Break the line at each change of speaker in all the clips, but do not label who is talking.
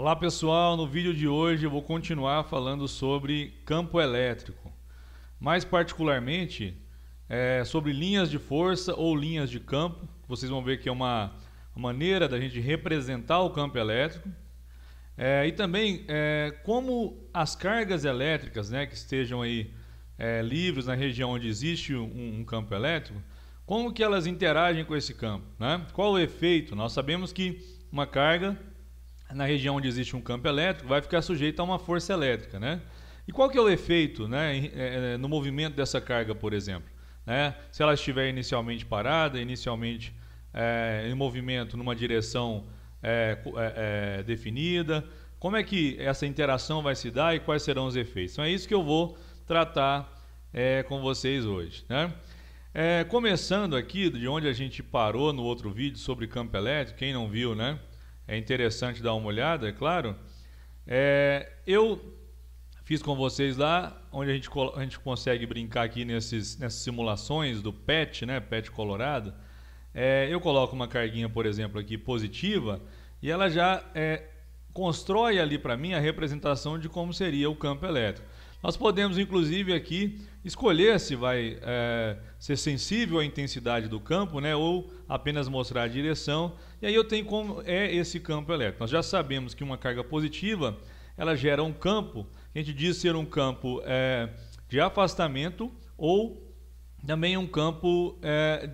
Olá pessoal, no vídeo de hoje eu vou continuar falando sobre campo elétrico, mais particularmente sobre linhas de força ou linhas de campo. Vocês vão ver que é uma maneira da gente representar o campo elétrico e também como as cargas elétricas, que estejam aí livres na região onde existe um campo elétrico, como que elas interagem com esse campo, né? Qual o efeito? Nós sabemos que uma carga na região onde existe um campo elétrico vai ficar sujeita a uma força elétrica, né? E qual que é o efeito, no movimento dessa carga, por exemplo, né? Se ela estiver inicialmente parada, inicialmente em movimento numa direção definida, como é que essa interação vai se dar e quais serão os efeitos? Então é isso que eu vou tratar com vocês hoje, né? Começando aqui de onde a gente parou no outro vídeo sobre campo elétrico, quem não viu, né? É interessante dar uma olhada, é claro. Eu fiz com vocês lá, onde a gente consegue brincar aqui nessas simulações do PET, né? PET colorado. Eu coloco uma carguinha, por exemplo, aqui positiva, e ela já constrói ali para mim a representação de como seria o campo elétrico. Nós podemos, inclusive, aqui escolher se vai ser sensível à intensidade do campo, né, ou apenas mostrar a direção. E aí eu tenho como é esse campo elétrico. Nós já sabemos que uma carga positiva, ela gera um campo, que a gente diz ser um campo de afastamento ou também um campo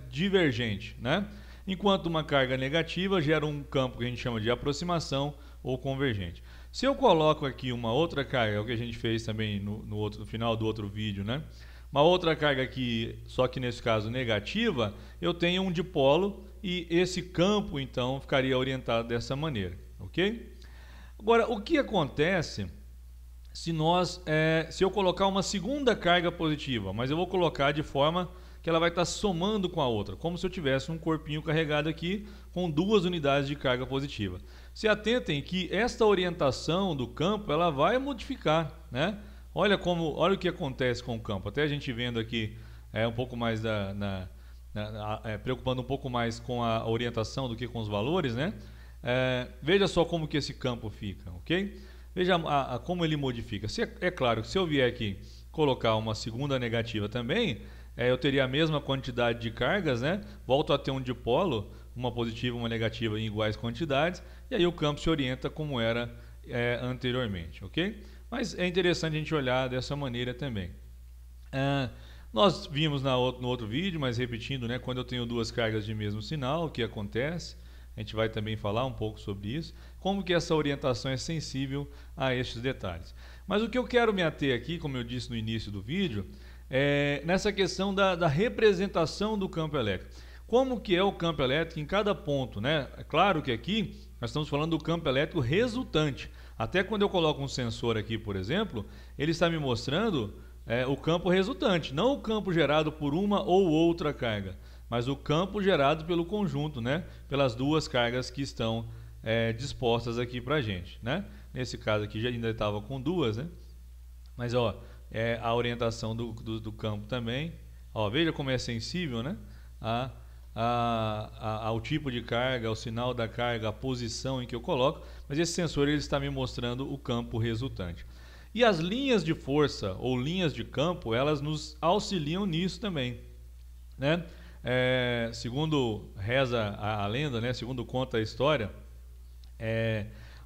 divergente, né? Enquanto uma carga negativa gera um campo que a gente chama de aproximação ou convergente. Se eu coloco aqui uma outra carga, é o que a gente fez também no final do outro vídeo, né? Uma outra carga aqui, só que nesse caso negativa, eu tenho um dipolo e esse campo então ficaria orientado dessa maneira, ok? Agora, o que acontece se eu colocar uma segunda carga positiva, mas eu vou colocar de forma que ela vai estar somando com a outra, como se eu tivesse um corpinho carregado aqui com duas unidades de carga positiva. Se atentem que esta orientação do campo ela vai modificar, né? Olha o que acontece com o campo. Até a gente vendo aqui um pouco mais preocupando um pouco mais com a orientação do que com os valores, né? Veja só como que esse campo fica, ok? Veja como ele modifica. É claro que se eu vier aqui colocar uma segunda negativa também, eu teria a mesma quantidade de cargas, né? Volto a ter um dipolo, uma positiva e uma negativa em iguais quantidades, e aí o campo se orienta como era anteriormente, ok? Mas é interessante a gente olhar dessa maneira também. Nós vimos no outro vídeo, mas repetindo, né? Quando eu tenho duas cargas de mesmo sinal, o que acontece? A gente vai também falar um pouco sobre isso, como que essa orientação é sensível a estes detalhes. Mas o que eu quero me ater aqui, como eu disse no início do vídeo, nessa questão da representação do campo elétrico. Como que é o campo elétrico em cada ponto, né? É claro que aqui nós estamos falando do campo elétrico resultante. Até quando eu coloco um sensor aqui, por exemplo, ele está me mostrando o campo resultante, não o campo gerado por uma ou outra carga, mas o campo gerado pelo conjunto, né? Pelas duas cargas que estão dispostas aqui para a gente, né? Nesse caso aqui já ainda estava com duas, né? Mas ó, a orientação do campo também. Ó, veja como é sensível, né? Ao tipo de carga, ao sinal da carga, a posição em que eu coloco, mas esse sensor ele está me mostrando o campo resultante. E as linhas de força ou linhas de campo, elas nos auxiliam nisso também, né? Segundo reza a lenda, né? Segundo conta a história,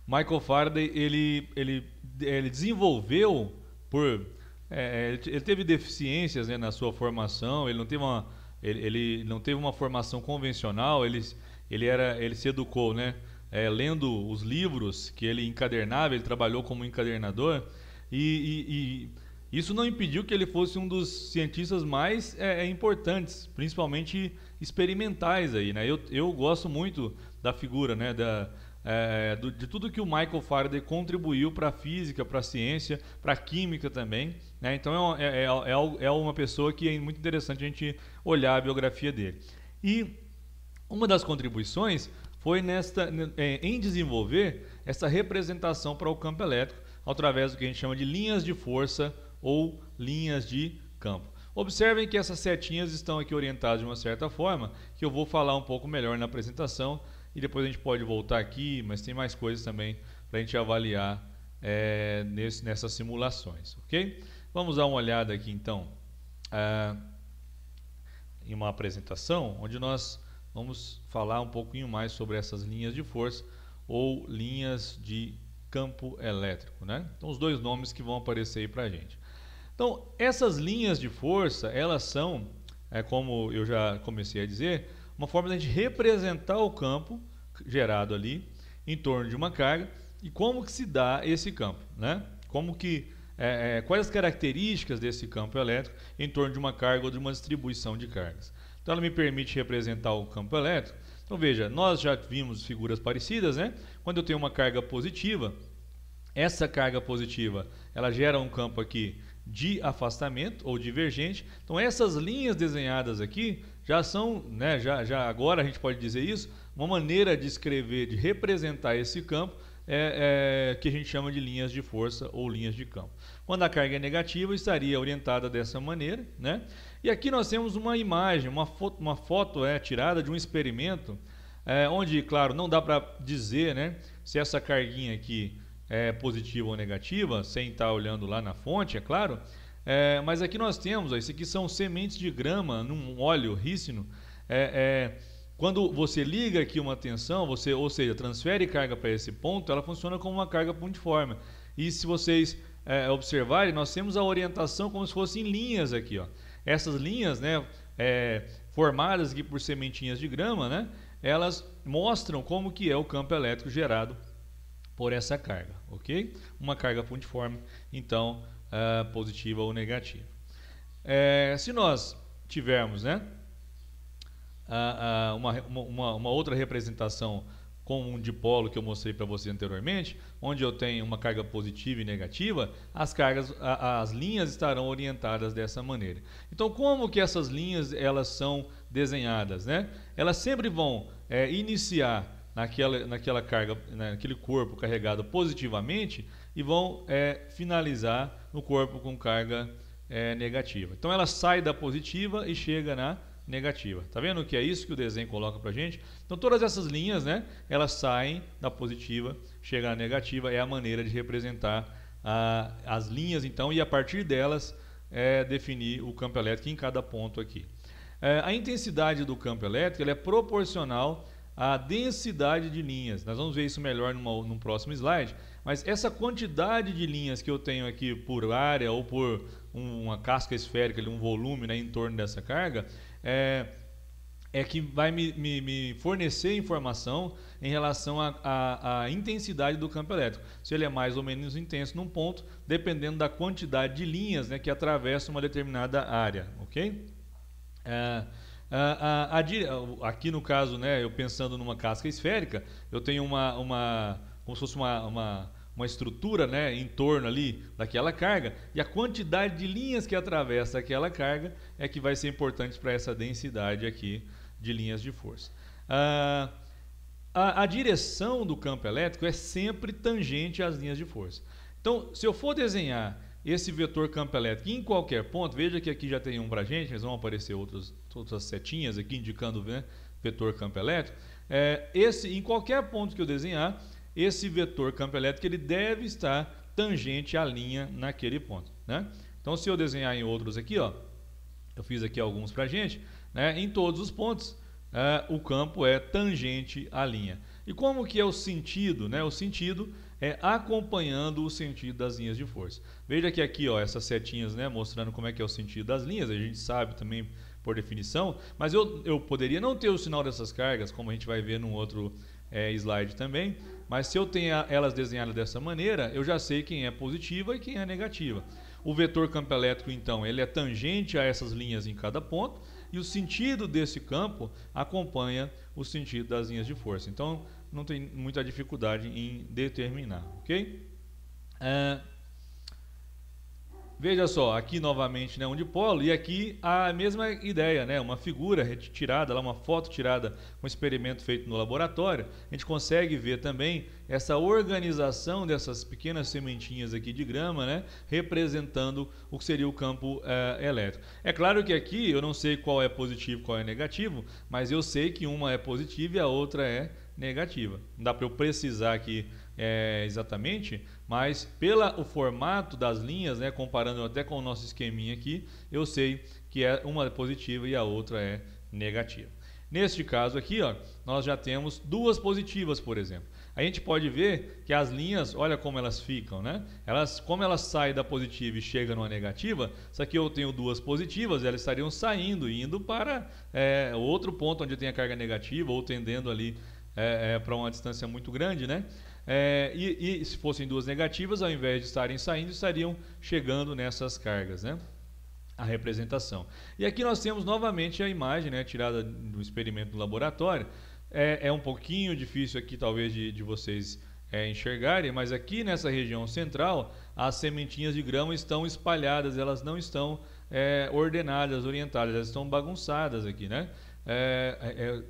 Michael Faraday ele desenvolveu ele teve deficiências, né, na sua formação. Ele não teve uma formação convencional. Ele se educou, né, lendo os livros que ele encadernava. Ele trabalhou como encadernador e isso não impediu que ele fosse um dos cientistas mais importantes, principalmente experimentais aí, né? Eu gosto muito da figura, né, de tudo que o Michael Faraday contribuiu para a física, para a ciência, para a química também, né? Então é uma pessoa que é muito interessante a gente olhar a biografia dele. E uma das contribuições foi em desenvolver essa representação para o campo elétrico através do que a gente chama de linhas de força ou linhas de campo. Observem que essas setinhas estão aqui orientadas de uma certa forma, que eu vou falar um pouco melhor na apresentação, e depois a gente pode voltar aqui, mas tem mais coisas também para a gente avaliar nessas simulações, ok? Vamos dar uma olhada aqui então em uma apresentação onde nós vamos falar um pouquinho mais sobre essas linhas de força ou linhas de campo elétrico, né? Então os dois nomes que vão aparecer aí para a gente. Então essas linhas de força, elas são, como eu já comecei a dizer, uma forma de a gente representar o campo gerado ali em torno de uma carga e como que se dá esse campo, né? Como que, quais as características desse campo elétrico em torno de uma carga ou de uma distribuição de cargas. Então ela me permite representar o campo elétrico. Então veja, nós já vimos figuras parecidas, né? Quando eu tenho uma carga positiva, essa carga positiva ela gera um campo aqui de afastamento ou divergente. Então essas linhas desenhadas aqui já são, né, já agora a gente pode dizer isso, uma maneira de escrever, de representar esse campo que a gente chama de linhas de força ou linhas de campo. Quando a carga é negativa, estaria orientada dessa maneira, né? E aqui nós temos uma imagem, uma foto tirada de um experimento, onde, claro, não dá para dizer, né, se essa carguinha aqui é positiva ou negativa, sem estar olhando lá na fonte, é claro. Mas aqui nós temos, isso aqui são sementes de grama num óleo rícino. Quando você liga aqui uma tensão, ou seja, transfere carga para esse ponto, ela funciona como uma carga pontiforme. E se vocês observarem, nós temos a orientação como se fossem linhas aqui, ó. Essas linhas, né, formadas aqui por sementinhas de grama, né, elas mostram como que é o campo elétrico gerado por essa carga, ok? Uma carga pontiforme, então, positiva ou negativa. Se nós tivermos, né, uma outra representação com um dipolo que eu mostrei para você anteriormente, onde eu tenho uma carga positiva e negativa, as linhas estarão orientadas dessa maneira. Então, como que essas linhas elas são desenhadas, né? Elas sempre vão iniciar naquela carga, naquele corpo carregado positivamente e vão finalizar no corpo com carga negativa. Então ela sai da positiva e chega na negativa. Tá vendo que é isso que o desenho coloca pra gente? Então todas essas linhas, né, elas saem da positiva, chegam na negativa, é a maneira de representar as linhas, então, e a partir delas definir o campo elétrico em cada ponto aqui. A intensidade do campo elétrico ela é proporcional à densidade de linhas. Nós vamos ver isso melhor num próximo slide, mas essa quantidade de linhas que eu tenho aqui por área ou por uma casca esférica, um volume, né, em torno dessa carga, que vai me fornecer informação em relação à intensidade do campo elétrico. Se ele é mais ou menos intenso num ponto, dependendo da quantidade de linhas, né, que atravessam uma determinada área, ok? Aqui no caso, né, eu pensando numa casca esférica, eu tenho como se fosse uma estrutura, né, em torno ali daquela carga, e a quantidade de linhas que atravessa aquela carga é que vai ser importante para essa densidade aqui de linhas de força. A direção do campo elétrico é sempre tangente às linhas de força. Então, se eu for desenhar esse vetor campo elétrico em qualquer ponto, veja que aqui já tem um para a gente, mas vão aparecer outras setinhas aqui indicando, né, vetor campo elétrico. Em qualquer ponto que eu desenhar, esse vetor campo elétrico ele deve estar tangente à linha naquele ponto, né? Então, se eu desenhar em outros aqui, ó, eu fiz aqui alguns para a gente, né, em todos os pontos o campo é tangente à linha. E como que é o sentido, né? O sentido é acompanhando o sentido das linhas de força. Veja que aqui, ó, essas setinhas, né, mostrando como é que é o sentido das linhas, a gente sabe também por definição, mas eu poderia não ter o sinal dessas cargas, como a gente vai ver num outro slide também, mas se eu tenho elas desenhadas dessa maneira, eu já sei quem é positiva e quem é negativa. O vetor campo elétrico, então, ele é tangente a essas linhas em cada ponto, e o sentido desse campo acompanha o sentido das linhas de força. Então, não tem muita dificuldade em determinar, ok? Veja só, aqui novamente, né, um dipolo, e aqui a mesma ideia, né, uma figura retirada, lá, uma foto tirada com um experimento feito no laboratório. A gente consegue ver também essa organização dessas pequenas sementinhas aqui de grama, né, representando o que seria o campo elétrico. É claro que aqui eu não sei qual é positivo e qual é negativo, mas eu sei que uma é positiva e a outra é negativa. Não dá para eu precisar aqui exatamente, mas pelo formato das linhas, né, comparando até com o nosso esqueminha aqui, eu sei que uma é positiva e a outra é negativa. Neste caso aqui, ó, nós já temos duas positivas, por exemplo. A gente pode ver que as linhas, olha como elas ficam, né? Como elas saem da positiva e chegam numa negativa, se aqui eu tenho duas positivas, elas estariam saindo, indo para outro ponto onde tem a carga negativa, ou tendendo ali para uma distância muito grande, né? E se fossem duas negativas, ao invés de estarem saindo, estariam chegando nessas cargas, né? A representação. E aqui nós temos novamente a imagem, né, tirada do experimento do laboratório. É um pouquinho difícil aqui talvez de vocês enxergarem, mas aqui nessa região central as sementinhas de grão estão espalhadas, elas não estão ordenadas, orientadas, elas estão bagunçadas aqui, né?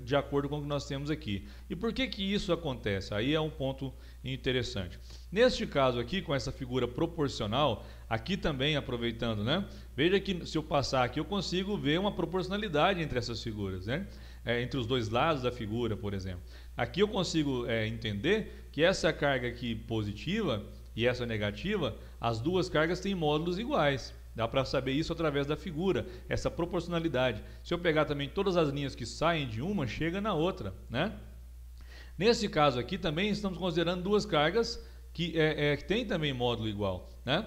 De acordo com o que nós temos aqui. E por que isso acontece? Aí é um ponto interessante. Neste caso aqui, com essa figura proporcional, aqui também aproveitando, né? Veja que se eu passar aqui, eu consigo ver uma proporcionalidade entre essas figuras, né? Entre os dois lados da figura, por exemplo. Aqui eu consigo entender que essa carga aqui positiva e essa negativa, as duas cargas têm módulos iguais. Dá para saber isso através da figura, essa proporcionalidade. Se eu pegar também todas as linhas que saem de uma, chega na outra, né? Nesse caso aqui também estamos considerando duas cargas que têm também módulo igual, né?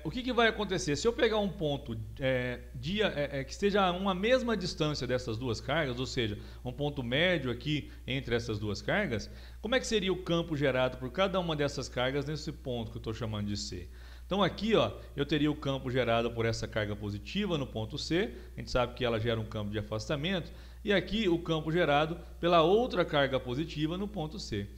O que vai acontecer? Se eu pegar um ponto que esteja a uma mesma distância dessas duas cargas, ou seja, um ponto médio aqui entre essas duas cargas, como é que seria o campo gerado por cada uma dessas cargas nesse ponto que eu estou chamando de C? Então aqui, ó, eu teria o campo gerado por essa carga positiva no ponto C, a gente sabe que ela gera um campo de afastamento, e aqui o campo gerado pela outra carga positiva no ponto C.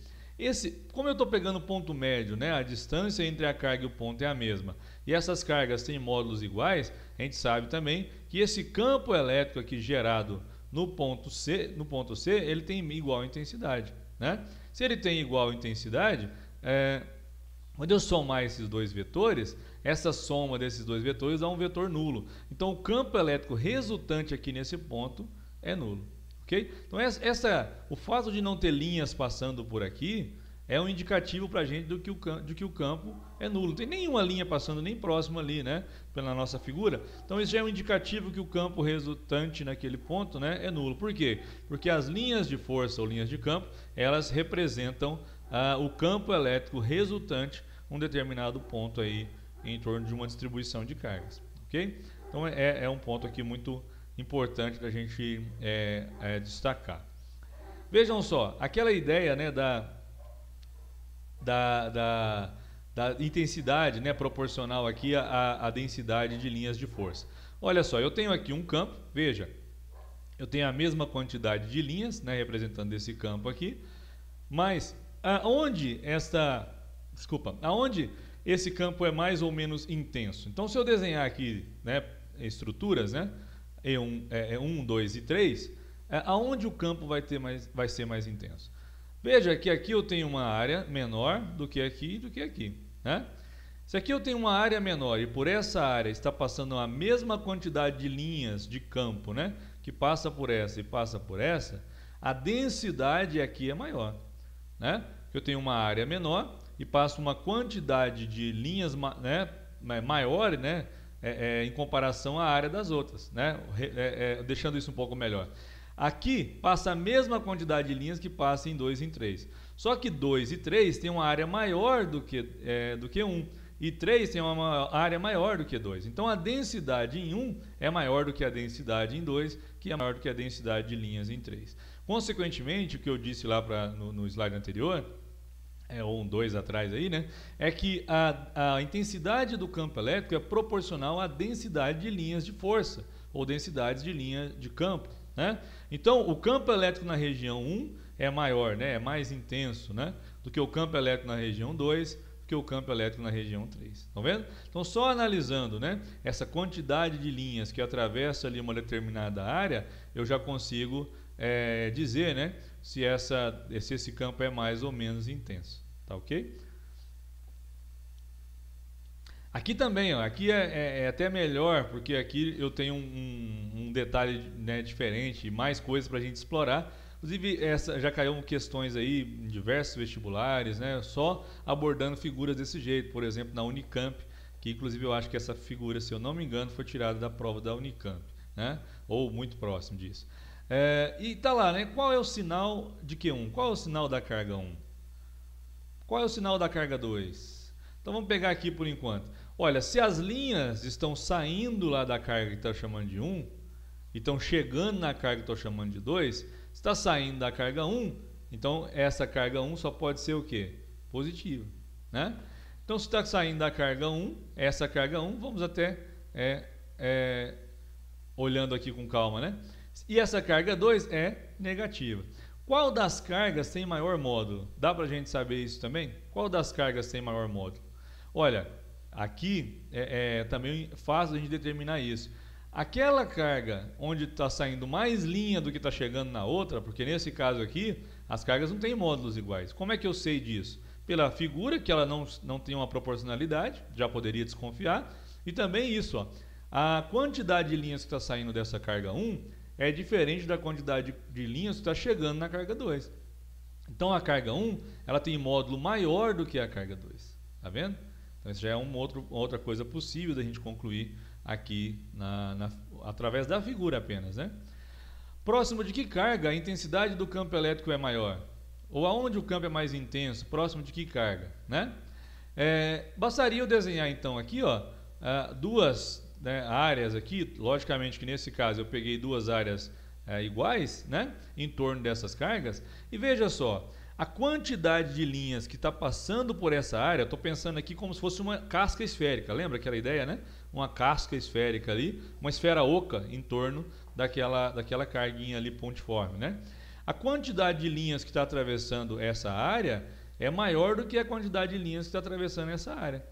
Como eu estou pegando o ponto médio, né, a distância entre a carga e o ponto é a mesma, e essas cargas têm módulos iguais, a gente sabe também que esse campo elétrico aqui gerado no ponto C, ele tem igual intensidade, né? Se ele tem igual intensidade, quando eu somar esses dois vetores, essa soma desses dois vetores dá um vetor nulo. Então o campo elétrico resultante aqui nesse ponto é nulo. Okay? Então o fato de não ter linhas passando por aqui é um indicativo para a gente de que o campo é nulo. Não tem nenhuma linha passando nem próximo ali, né, pela nossa figura. Então isso já é um indicativo que o campo resultante naquele ponto, né, é nulo. Por quê? Porque as linhas de força ou linhas de campo, elas representam o campo elétrico resultante um determinado ponto aí em torno de uma distribuição de cargas, ok? Então é um ponto aqui muito importante da gente destacar. Vejam só, aquela ideia, né, da intensidade, né, proporcional aqui à densidade de linhas de força. Olha só, eu tenho aqui um campo, veja, eu tenho a mesma quantidade de linhas, né, representando esse campo aqui, mas aonde esse campo é mais ou menos intenso? Então, se eu desenhar aqui, né, estruturas, né, E1, 2 e 3, aonde o campo vai ser mais intenso? Veja que aqui eu tenho uma área menor do que aqui, né? Se aqui eu tenho uma área menor e por essa área está passando a mesma quantidade de linhas de campo, né, que passa por essa e passa por essa, a densidade aqui é maior, né? Eu tenho uma área menor e passo uma quantidade de linhas, né, maior, né, em comparação à área das outras, né? Deixando isso um pouco melhor. Aqui passa a mesma quantidade de linhas que passa em 2 e em 3. Só que 2 e 3 tem uma área maior do que 1. E 3 tem uma área maior do que 2. Então a densidade em 1 é maior do que a densidade em 2, que é maior do que a densidade de linhas em 3. Consequentemente, o que eu disse lá no slide anterior, ou 2 atrás aí, né, é que a intensidade do campo elétrico é proporcional à densidade de linhas de força, ou densidades de linha de campo, né? Então, o campo elétrico na região 1 é maior, né, é mais intenso, né, do que o campo elétrico na região 2, do que o campo elétrico na região 3. Estão vendo? Então, só analisando, né, essa quantidade de linhas que atravessa ali uma determinada área, eu já consigo dizer, né, se esse campo é mais ou menos intenso. Tá ok? Aqui também, ó, aqui é até melhor, porque aqui eu tenho um detalhe, né, diferente, mais coisas para a gente explorar, Inclusive, já caiu questões aí em diversos vestibulares, né? Só abordando figuras desse jeito, por exemplo, na Unicamp, que inclusive eu acho que essa figura, se eu não me engano, foi tirada da prova da Unicamp, né? Ou muito próximo disso. E tá lá, né? Qual é o sinal de Q1? Qual é o sinal da carga 1? Qual é o sinal da carga 2? Então vamos pegar aqui por enquanto. Olha, se as linhas estão saindo lá da carga que está chamando de 1 e estão chegando na carga que estou chamando de 2, se está saindo da carga 1, então essa carga 1 só pode ser o quê? Positiva, né? Então se está saindo da carga 1, essa carga 1, vamos até olhando aqui com calma, né? E essa carga 2 é negativa. Qual das cargas tem maior módulo? Dá para a gente saber isso também? Qual das cargas tem maior módulo? Olha, aqui também fácil a gente determinar isso. Aquela carga onde está saindo mais linha do que está chegando na outra, porque nesse caso aqui, as cargas não têm módulos iguais. Como é que eu sei disso? Pela figura, que ela não tem uma proporcionalidade, já poderia desconfiar. E também isso, ó, a quantidade de linhas que está saindo dessa carga 1 é diferente da quantidade de linhas que está chegando na carga 2. Então a carga 1 ela tem módulo maior do que a carga 2. Tá vendo? Então isso já é outra coisa possível da gente concluir aqui através da figura apenas, né? Próximo de que carga a intensidade do campo elétrico é maior? Ou aonde o campo é mais intenso? Próximo de que carga, né? Bastaria eu desenhar então aqui, ó, duas áreas aqui. Logicamente que nesse caso eu peguei duas áreas iguais, né, em torno dessas cargas, e veja só, a quantidade de linhas que está passando por essa área, estou pensando aqui como se fosse uma casca esférica, lembra aquela ideia, né? Uma casca esférica ali, uma esfera oca em torno daquela carguinha ali pontiforme, né? A quantidade de linhas que está atravessando essa área é maior do que a quantidade de linhas que está atravessando essa área.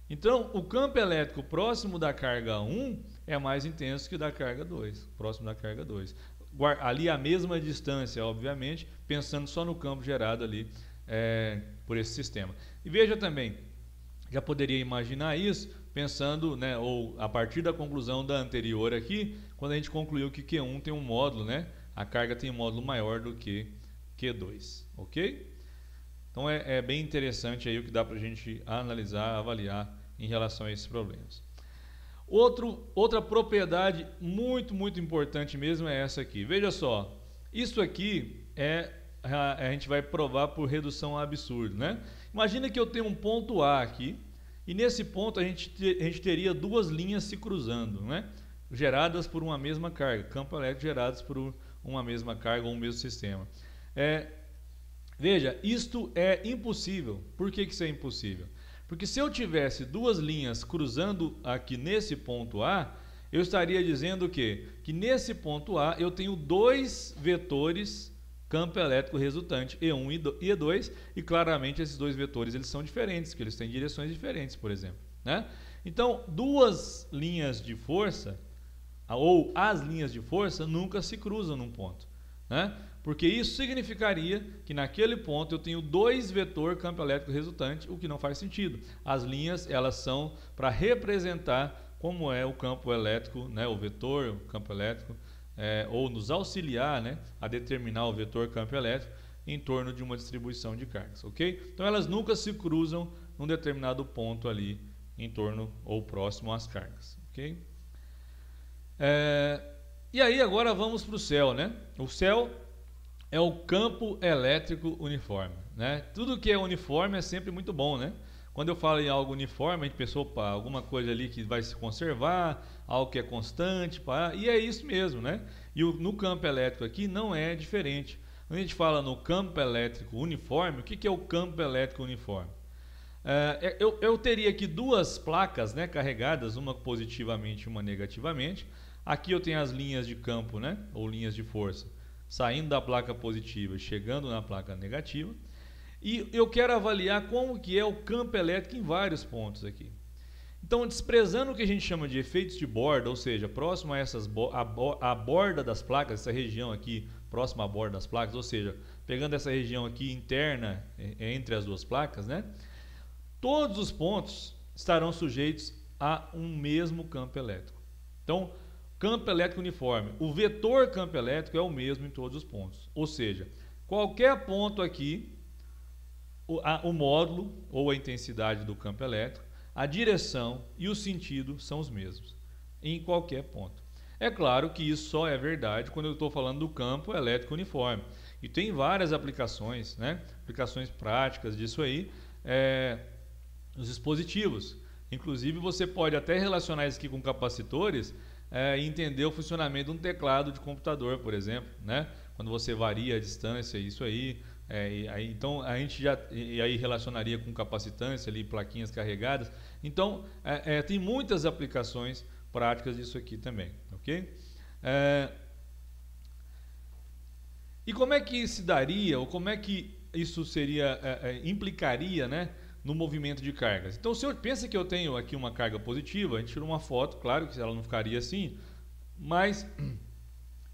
Então, o campo elétrico próximo da carga 1 é mais intenso que o da carga 2, próximo da carga 2. Ali a mesma distância, obviamente, pensando só no campo gerado ali por esse sistema. E veja também, já poderia imaginar isso pensando, né, ou a partir da conclusão da anterior aqui, quando a gente concluiu que Q1 tem um módulo, né, a carga tem um módulo maior do que Q2, ok? Então é bem interessante aí o que dá para a gente analisar, avaliar em relação a esses problemas. Outra propriedade muito importante mesmo é essa aqui. Veja só, isso aqui a gente vai provar por redução a absurdo, né? Imagina que eu tenho um ponto A aqui e nesse ponto a gente teria duas linhas se cruzando, né? Geradas por uma mesma carga, campo elétrico gerados por uma mesma carga ou um mesmo sistema. Veja, isto é impossível. Por que isso é impossível? Porque se eu tivesse duas linhas cruzando aqui nesse ponto A, eu estaria dizendo que nesse ponto A eu tenho dois vetores campo elétrico resultante, E1 e E2, e claramente esses dois vetores eles são diferentes, porque eles têm direções diferentes, por exemplo, né? Então, duas linhas de força, ou as linhas de força, nunca se cruzam num ponto, né? Porque isso significaria que naquele ponto eu tenho dois vetores campo elétrico resultante, o que não faz sentido. As linhas elas são para representar como é o campo elétrico, né, o vetor, o campo elétrico, ou nos auxiliar, né, a determinar o vetor campo elétrico em torno de uma distribuição de cargas, ok? Então elas nunca se cruzam num determinado ponto ali em torno ou próximo às cargas, ok? E aí agora vamos para o céu, né? O céu é o campo elétrico uniforme, né? Tudo que é uniforme é sempre muito bom, né? Quando eu falo em algo uniforme, a gente pensou, opa, alguma coisa ali que vai se conservar, algo que é constante, e é isso mesmo, né? E no campo elétrico aqui não é diferente. Quando a gente fala no campo elétrico uniforme, o que é o campo elétrico uniforme? Eu teria aqui duas placas, né, carregadas, uma positivamente e uma negativamente. Aqui eu tenho as linhas de campo, né, ou linhas de força, saindo da placa positiva e chegando na placa negativa. E eu quero avaliar como que é o campo elétrico em vários pontos aqui. Então, desprezando o que a gente chama de efeitos de borda, ou seja, próximo a a borda das placas, essa região aqui, próxima à borda das placas, ou seja, pegando essa região aqui interna entre as duas placas, né? Todos os pontos estarão sujeitos a um mesmo campo elétrico. Então, campo elétrico uniforme. O vetor campo elétrico é o mesmo em todos os pontos. Ou seja, qualquer ponto aqui, o módulo ou a intensidade do campo elétrico, a direção e o sentido são os mesmos em qualquer ponto. É claro que isso só é verdade quando eu estou falando do campo elétrico uniforme. E tem várias aplicações, né? Aplicações práticas disso aí, nos dispositivos. Inclusive você pode até relacionar isso aqui com capacitores e entender o funcionamento de um teclado de computador, por exemplo, né? Quando você varia a distância, isso aí. Então a gente já aí relacionaria com capacitância ali, plaquinhas carregadas. Então tem muitas aplicações práticas disso aqui também, ok? E como é que se daria, ou como é que isso seria, implicaria, né, no movimento de cargas? Então, se eu penso que eu tenho aqui uma carga positiva, a gente tira uma foto, claro que ela não ficaria assim, mas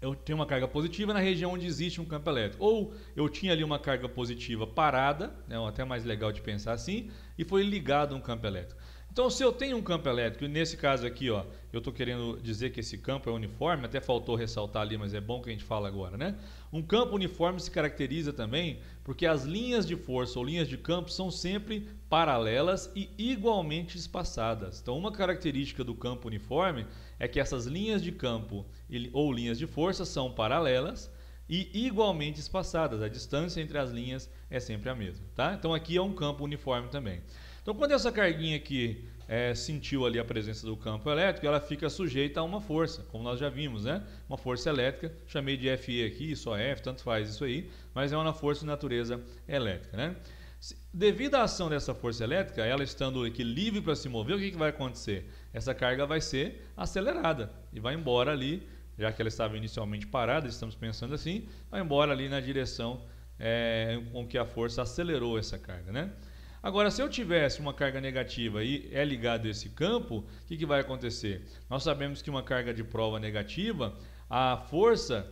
eu tenho uma carga positiva na região onde existe um campo elétrico. Ou eu tinha ali uma carga positiva parada, né, até mais legal de pensar assim, e foi ligado a um campo elétrico. Então, se eu tenho um campo elétrico, e nesse caso aqui, ó, eu estou querendo dizer que esse campo é uniforme, até faltou ressaltar ali, mas é bom que a gente fala agora, né? Um campo uniforme se caracteriza também porque as linhas de força ou linhas de campo são sempre paralelas e igualmente espaçadas. Então, uma característica do campo uniforme é que essas linhas de campo ou linhas de força são paralelas e igualmente espaçadas. A distância entre as linhas é sempre a mesma, tá? Então, aqui é um campo uniforme também. Então, quando essa carguinha aqui sentiu ali a presença do campo elétrico, ela fica sujeita a uma força, como nós já vimos, né? Uma força elétrica, chamei de FE aqui, só F, tanto faz isso aí, mas é uma força de natureza elétrica, né? Devido à ação dessa força elétrica, ela estando aqui livre para se mover, o que vai acontecer? Essa carga vai ser acelerada e vai embora ali, já que ela estava inicialmente parada, estamos pensando assim, vai embora ali na direção com que a força acelerou essa carga, né? Agora, se eu tivesse uma carga negativa e é ligado a esse campo, o que vai acontecer? Nós sabemos que uma carga de prova negativa, a força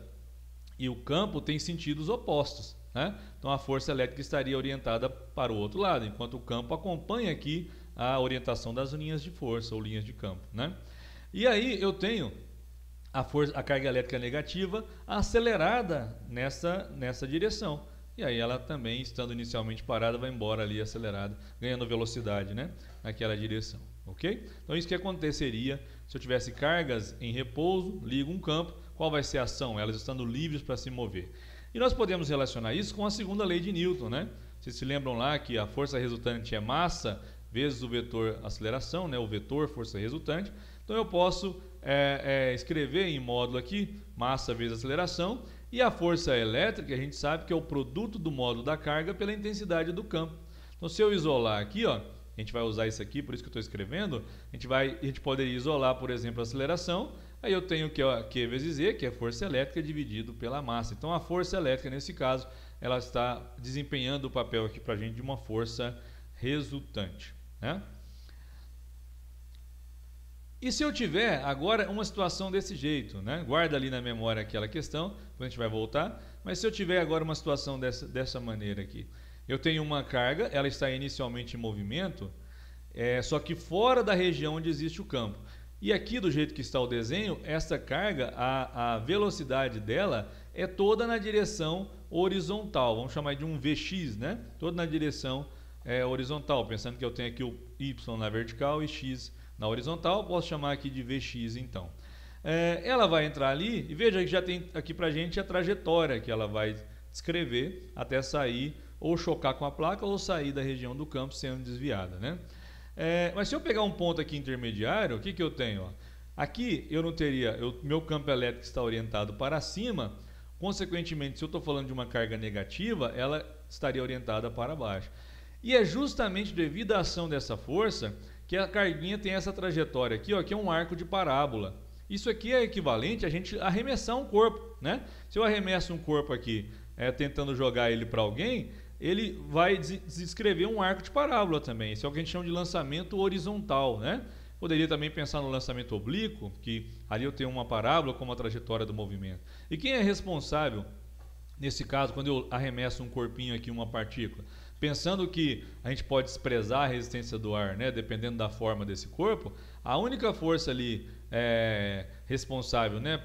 e o campo têm sentidos opostos, né? Então, a força elétrica estaria orientada para o outro lado, enquanto o campo acompanha aqui a orientação das linhas de força ou linhas de campo, né? E aí eu tenho a carga elétrica negativa acelerada nessa direção. E aí ela também, estando inicialmente parada, vai embora ali acelerada, ganhando velocidade, né, naquela direção, ok? Então isso que aconteceria se eu tivesse cargas em repouso, ligo um campo, qual vai ser a ação? Elas estando livres para se mover. E nós podemos relacionar isso com a segunda lei de Newton, né? Vocês se lembram lá que a força resultante é massa vezes o vetor aceleração, né, o vetor força resultante. Então eu posso escrever em módulo aqui, massa vezes aceleração, e a força elétrica, a gente sabe que é o produto do módulo da carga pela intensidade do campo. Então, se eu isolar aqui, ó, a gente vai usar isso aqui, por isso que eu estou escrevendo, a gente poderia isolar, por exemplo, a aceleração, aí eu tenho que Q vezes E, que é força elétrica dividido pela massa. Então, a força elétrica, nesse caso, ela está desempenhando o papel aqui para a gente de uma força resultante, né? E se eu tiver agora uma situação desse jeito, né? Guarda ali na memória aquela questão, depois a gente vai voltar, mas se eu tiver agora uma situação dessa maneira aqui, eu tenho uma carga, ela está inicialmente em movimento, só que fora da região onde existe o campo. E aqui, do jeito que está o desenho, essa carga, a velocidade dela é toda na direção horizontal, vamos chamar de um Vx, né? Toda na direção horizontal, pensando que eu tenho aqui o Y na vertical e X na horizontal, posso chamar aqui de Vx então. Ela vai entrar ali e veja que já tem aqui para a gente a trajetória que ela vai descrever até sair ou chocar com a placa ou sair da região do campo sendo desviada, né? Mas se eu pegar um ponto aqui intermediário, o que eu tenho? Ó? Aqui eu não teria, meu campo elétrico está orientado para cima, consequentemente, se eu estou falando de uma carga negativa, ela estaria orientada para baixo. E é justamente devido à ação dessa força que a carguinha tem essa trajetória aqui, ó, que é um arco de parábola. Isso aqui é equivalente a gente arremessar um corpo, né? Se eu arremesso um corpo aqui tentando jogar ele para alguém, ele vai descrever um arco de parábola também. Isso é o que a gente chama de lançamento horizontal, né? Poderia também pensar no lançamento oblíquo, que ali eu tenho uma parábola como a trajetória do movimento. E quem é responsável, nesse caso, quando eu arremesso um corpinho aqui, uma partícula? Pensando que a gente pode desprezar a resistência do ar, né, dependendo da forma desse corpo, a única força ali responsável, né,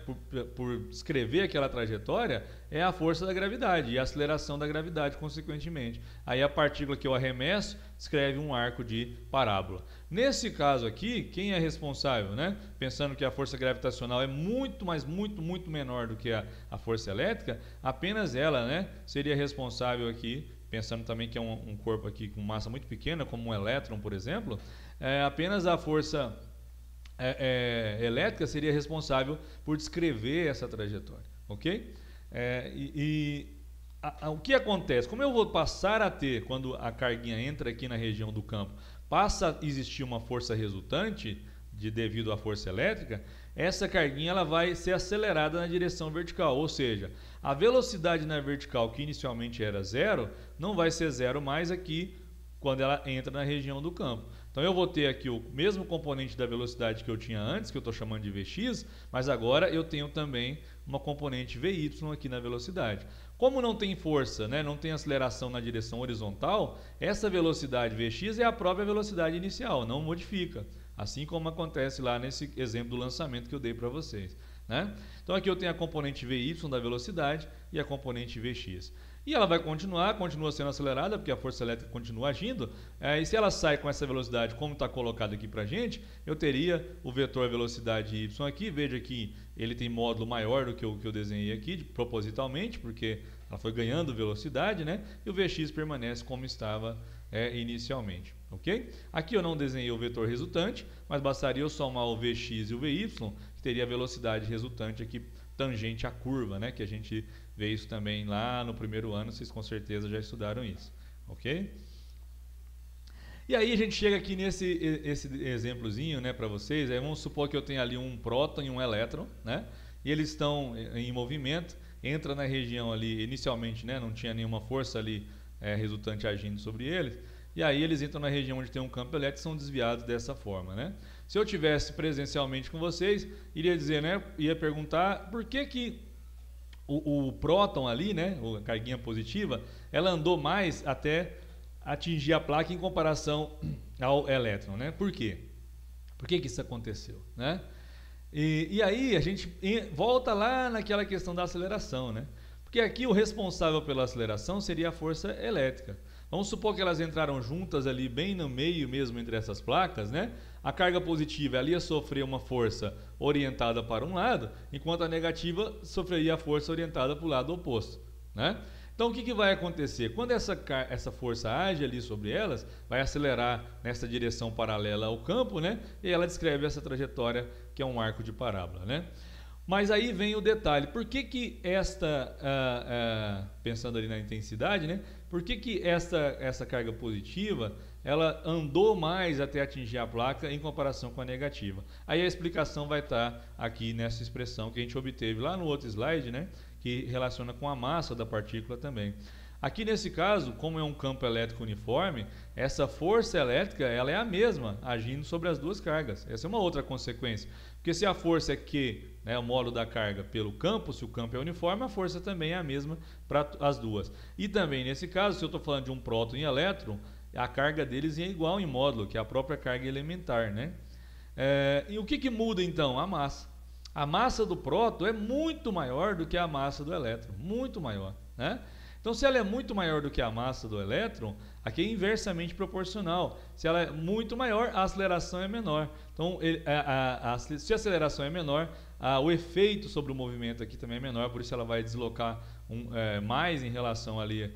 por descrever aquela trajetória é a força da gravidade e a aceleração da gravidade, consequentemente. Aí a partícula que eu arremesso descreve um arco de parábola. Nesse caso aqui, quem é responsável, né? Pensando que a força gravitacional é muito, mas muito menor do que a força elétrica, apenas ela, né, seria responsável aqui, pensando também que é um corpo aqui com massa muito pequena, como um elétron, por exemplo, apenas a força elétrica seria responsável por descrever essa trajetória, ok? O que acontece? Como eu vou passar a ter, quando a carguinha entra aqui na região do campo, passa a existir uma força resultante devido à força elétrica, essa carguinha ela vai ser acelerada na direção vertical, ou seja, a velocidade na vertical, que inicialmente era zero, não vai ser zero mais aqui quando ela entra na região do campo. Então eu vou ter aqui o mesmo componente da velocidade que eu tinha antes, que eu estou chamando de Vx, mas agora eu tenho também uma componente Vy aqui na velocidade. Como não tem força, né, não tem aceleração na direção horizontal, essa velocidade Vx é a própria velocidade inicial, não modifica. Assim como acontece lá nesse exemplo do lançamento que eu dei para vocês, né? Então aqui eu tenho a componente Vy da velocidade e a componente Vx. E ela vai continua sendo acelerada, porque a força elétrica continua agindo. E se ela sai com essa velocidade, como está colocado aqui para a gente, eu teria o vetor velocidade y aqui. Veja que ele tem módulo maior do que o que eu desenhei aqui, propositalmente, porque ela foi ganhando velocidade, né? E o Vx permanece como estava inicialmente, ok? Aqui eu não desenhei o vetor resultante, mas bastaria eu somar o Vx e o Vy, que teria a velocidade resultante aqui tangente à curva, né? Que a gente vê isso também lá no primeiro ano, vocês com certeza já estudaram isso, ok? E aí a gente chega aqui esse exemplozinho, né, para vocês. Vamos supor que eu tenho ali um próton e um elétron, né? E eles estão em movimento, entra na região ali, inicialmente, né, não tinha nenhuma força ali resultante agindo sobre eles, e aí eles entram na região onde tem um campo elétrico e são desviados dessa forma, né? Se eu tivesse presencialmente com vocês, iria dizer, né, ia perguntar por que o próton ali, né, a carguinha positiva, ela andou mais até atingir a placa em comparação ao elétron, né? Por quê? Por que isso aconteceu, né? E aí a gente volta lá naquela questão da aceleração, né? Porque aqui o responsável pela aceleração seria a força elétrica. Vamos supor que elas entraram juntas ali bem no meio mesmo entre essas placas, né? A carga positiva ela ia sofrer uma força orientada para um lado, enquanto a negativa sofreria a força orientada para o lado oposto, né? Então o que vai acontecer? Quando essa força age ali sobre elas, vai acelerar nessa direção paralela ao campo, né? E ela descreve essa trajetória que é um arco de parábola, né? Mas aí vem o detalhe, por que pensando ali na intensidade, né? Por que essa carga positiva, ela andou mais até atingir a placa em comparação com a negativa? Aí a explicação vai estar aqui nessa expressão que a gente obteve lá no outro slide, né? Que relaciona com a massa da partícula também. Aqui nesse caso, como é um campo elétrico uniforme, essa força elétrica ela é a mesma, agindo sobre as duas cargas. Essa é uma outra consequência. Porque se a força é Q, né, o módulo da carga pelo campo, se o campo é uniforme, a força também é a mesma para as duas. E também nesse caso, se eu estou falando de um próton e elétron, a carga deles é igual em módulo, que é a própria carga elementar, né? E o que muda então? A massa. A massa do próton é muito maior do que a massa do elétron, muito maior, né? Então, se ela é muito maior do que a massa do elétron, aqui é inversamente proporcional. Se ela é muito maior, a aceleração é menor. Então, se a aceleração é menor, o efeito sobre o movimento aqui também é menor, por isso ela vai deslocar mais em relação ali,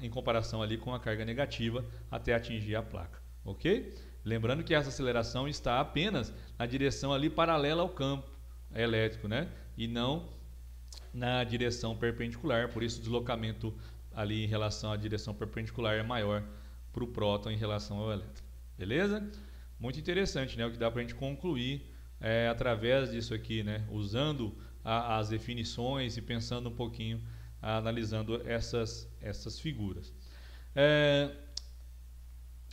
em comparação ali com a carga negativa até atingir a placa, ok? Lembrando que essa aceleração está apenas na direção ali paralela ao campo elétrico, né? E não na direção perpendicular, por isso o deslocamento ali em relação à direção perpendicular é maior para o próton em relação ao elétron. Beleza? Muito interessante, né? O que dá para a gente concluir através disso aqui, né? Usando as definições e pensando um pouquinho, analisando essas figuras.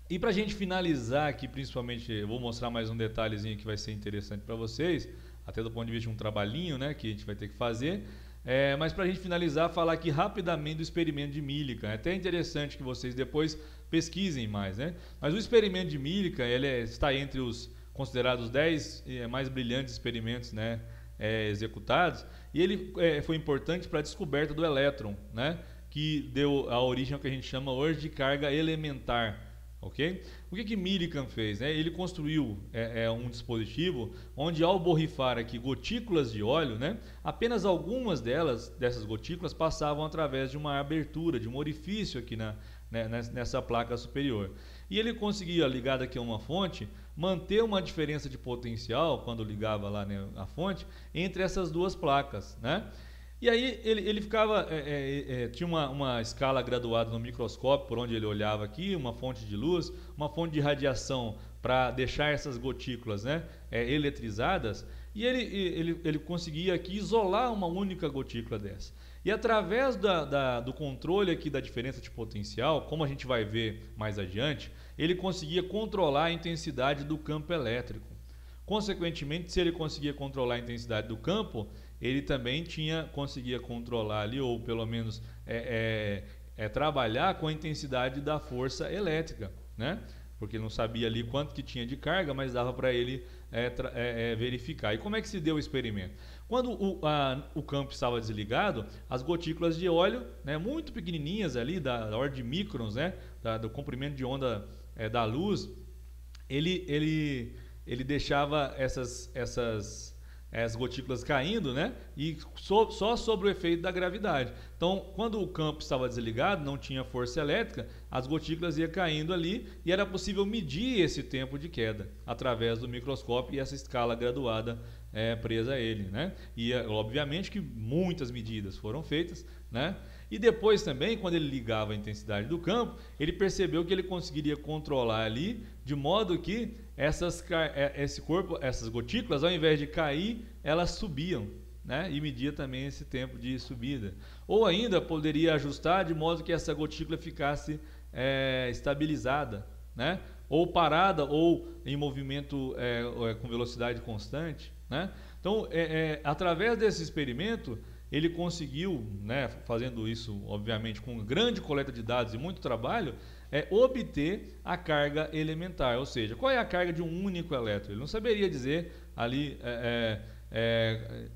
E para a gente finalizar aqui, principalmente, eu vou mostrar mais um detalhezinho que vai ser interessante para vocês, até do ponto de vista de um trabalhinho, né, que a gente vai ter que fazer. Mas para a gente finalizar, falar aqui rapidamente do experimento de Millikan. É até interessante que vocês depois pesquisem mais, né? Mas o experimento de Millikan, ele está entre os considerados os 10 mais brilhantes experimentos, né, executados, e ele foi importante para a descoberta do elétron, né, que deu a origem ao que a gente chama hoje de carga elementar. Okay? O que Millikan fez? Né? Ele construiu um dispositivo onde, ao borrifar aqui gotículas de óleo, né, apenas algumas dessas gotículas passavam através de uma abertura, de um orifício aqui nessa placa superior. E ele conseguia, ligado aqui a uma fonte, manter uma diferença de potencial, quando ligava lá, né, a fonte, entre essas duas placas, né? E aí ele ficava, tinha uma escala graduada no microscópio, por onde ele olhava aqui, uma fonte de luz, uma fonte de radiação para deixar essas gotículas, né, eletrizadas, e ele conseguia aqui isolar uma única gotícula dessa. E através do controle aqui da diferença de potencial, como a gente vai ver mais adiante, ele conseguia controlar a intensidade do campo elétrico. Consequentemente, se ele conseguia controlar a intensidade do campo, ele também conseguia controlar ali, ou pelo menos trabalhar com a intensidade da força elétrica, né? Porque ele não sabia ali quanto que tinha de carga, mas dava para ele verificar. E como é que se deu o experimento? Quando o campo estava desligado, as gotículas de óleo, né, muito pequenininhas ali, da ordem de microns, né, do comprimento de onda da luz, ele deixava as gotículas caindo, né? E só sobre o efeito da gravidade. Então, quando o campo estava desligado, não tinha força elétrica, as gotículas iam caindo ali e era possível medir esse tempo de queda através do microscópio e essa escala graduada presa a ele, né? E obviamente que muitas medidas foram feitas, né? E depois também, quando ele ligava a intensidade do campo, ele percebeu que ele conseguiria controlar ali, de modo que essas gotículas, ao invés de cair, elas subiam, né? E media também esse tempo de subida. Ou ainda poderia ajustar de modo que essa gotícula ficasse estabilizada, né? Ou parada, ou em movimento com velocidade constante, né? Então, através desse experimento, ele conseguiu, né, fazendo isso, obviamente, com grande coleta de dados e muito trabalho, obter a carga elementar. Ou seja, qual é a carga de um único elétron? Ele não saberia dizer ali,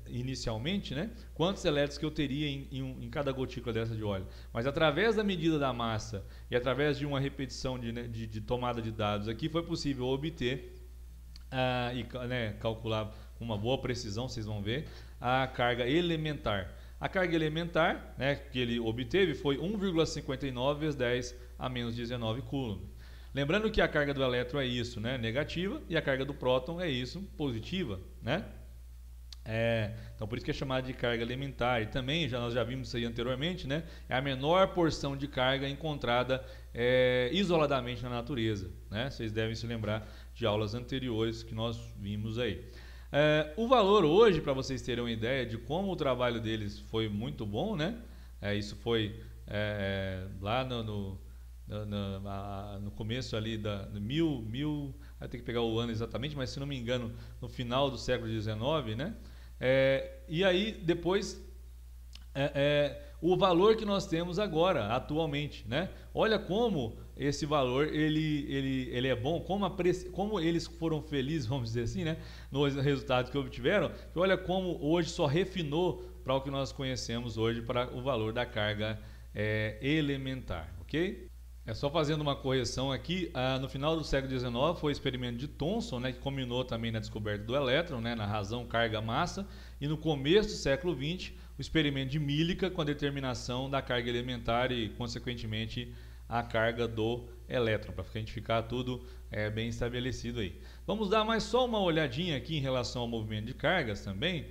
inicialmente, né, quantos elétrons que eu teria em cada gotícula dessa de óleo. Mas através da medida da massa e através de uma repetição de tomada de dados aqui, foi possível obter e calcular com uma boa precisão, vocês vão ver, a carga elementar. A carga elementar, né, que ele obteve foi 1,59 vezes 10 a menos 19 coulomb. Lembrando que a carga do elétron é isso, né, negativa, e a carga do próton é isso, positiva, né? Então por isso que é chamada de carga elementar. E também, nós já vimos isso aí anteriormente, né, é a menor porção de carga encontrada isoladamente na natureza, né? Vocês devem se lembrar de aulas anteriores que nós vimos aí. O valor hoje, para vocês terem uma ideia de como o trabalho deles foi muito bom, né? Isso foi lá no começo ali vai ter que pegar o ano exatamente, mas se não me engano, no final do século XIX, né? E aí depois o valor que nós temos agora, atualmente, né? Olha como esse valor ele é bom, como eles foram felizes, vamos dizer assim, né, nos resultados que obtiveram. Olha como hoje só refinou para o que nós conhecemos hoje para o valor da carga elementar, ok? Só fazendo uma correção aqui, no final do século XIX foi o experimento de Thomson, né, que culminou também na descoberta do elétron, né, na razão carga-massa, e no começo do século XX o experimento de Millikan com a determinação da carga elementar e, consequentemente, a carga do elétron, para a gente ficar tudo bem estabelecido aí. Vamos dar mais só uma olhadinha aqui em relação ao movimento de cargas também,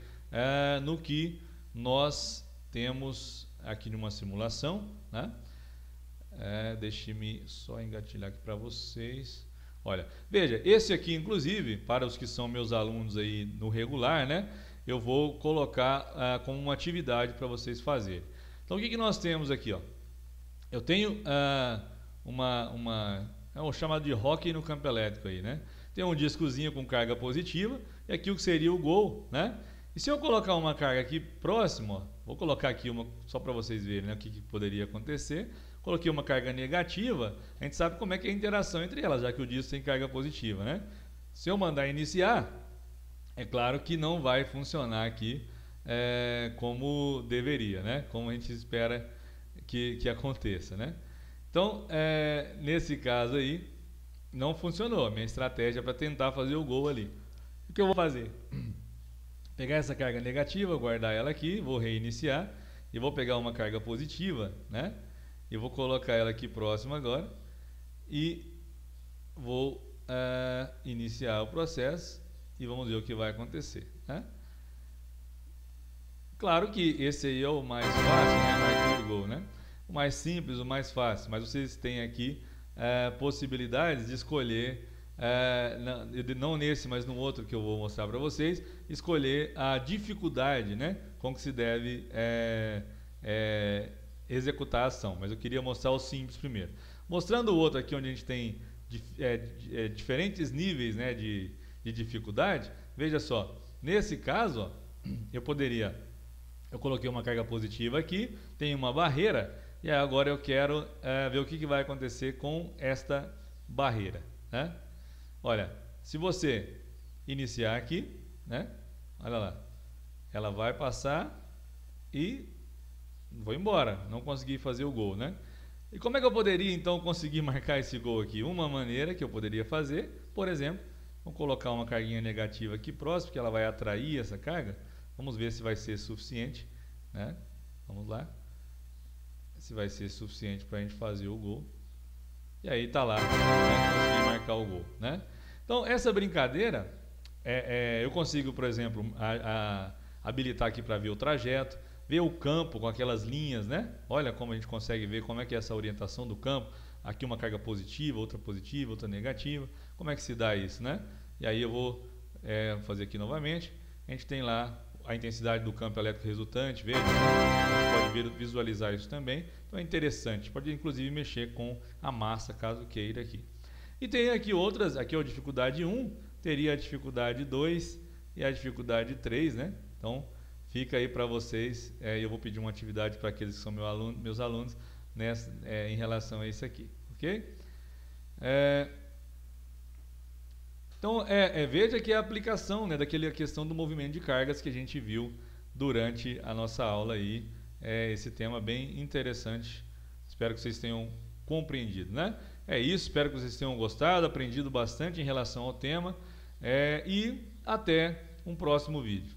no que nós temos aqui numa simulação, né? Deixe-me só engatilhar aqui para vocês. Olha, veja, esse aqui, inclusive, para os que são meus alunos aí no regular, né, eu vou colocar como uma atividade para vocês fazerem. Então, o que nós temos aqui, ó? Eu tenho o chamado de hóquei no campo elétrico aí, né? Tem um discozinho com carga positiva e aqui o que seria o gol, né? E se eu colocar uma carga aqui próximo, ó, vou colocar aqui uma só para vocês verem, né, o que poderia acontecer. Coloquei uma carga negativa, a gente sabe como é que é a interação entre elas, já que o disco tem carga positiva, né? Se eu mandar iniciar, é claro que não vai funcionar aqui como deveria, né? Como a gente espera que aconteça, né? Então, nesse caso aí, não funcionou a minha estratégia para tentar fazer o gol ali. O que eu vou fazer? Pegar essa carga negativa, guardar ela aqui, vou reiniciar e vou pegar uma carga positiva, né? E vou colocar ela aqui próximo agora e vou iniciar o processo e vamos ver o que vai acontecer, né? Claro que esse aí é o mais fácil, né? Marquei o gol, né? O mais simples, o mais fácil, mas vocês têm aqui possibilidades de escolher, não nesse, mas no outro que eu vou mostrar para vocês, escolher a dificuldade, né? Com que se deve executar a ação, mas eu queria mostrar o simples primeiro. Mostrando o outro aqui, onde a gente tem diferentes níveis, né, de dificuldade, veja só, nesse caso, ó, eu coloquei uma carga positiva aqui, tem uma barreira, e agora eu quero ver o que vai acontecer com esta barreira, né? Olha, se você iniciar aqui, né, olha lá, ela vai passar e vou embora, não consegui fazer o gol, né? E como é que eu poderia então conseguir marcar esse gol aqui? Uma maneira que eu poderia fazer, por exemplo, vamos colocar uma carguinha negativa aqui próximo, que ela vai atrair essa carga. Vamos ver se vai ser suficiente, né? Vamos lá. Se vai ser suficiente para a gente fazer o gol. E aí tá lá, né? Consegui marcar o gol, né? Então essa brincadeira, eu consigo, por exemplo, habilitar aqui para ver o trajeto, ver o campo com aquelas linhas, né? Olha como a gente consegue ver como é que é essa orientação do campo. Aqui uma carga positiva, outra negativa. Como é que se dá isso, né? E aí eu vou fazer aqui novamente. A gente tem lá a intensidade do campo elétrico resultante, veja, a gente pode visualizar isso também. Então é interessante, pode inclusive mexer com a massa, caso queira aqui. E tem aqui outras, aqui é a dificuldade 1, teria a dificuldade 2 e a dificuldade 3, né? Então fica aí para vocês, eu vou pedir uma atividade para aqueles que são meus alunos em relação a isso aqui, ok? Então, veja que é a aplicação, né, daquela questão do movimento de cargas que a gente viu durante a nossa aula aí. Esse tema bem interessante. Espero que vocês tenham compreendido, né? É isso, espero que vocês tenham gostado, aprendido bastante em relação ao tema. E até um próximo vídeo.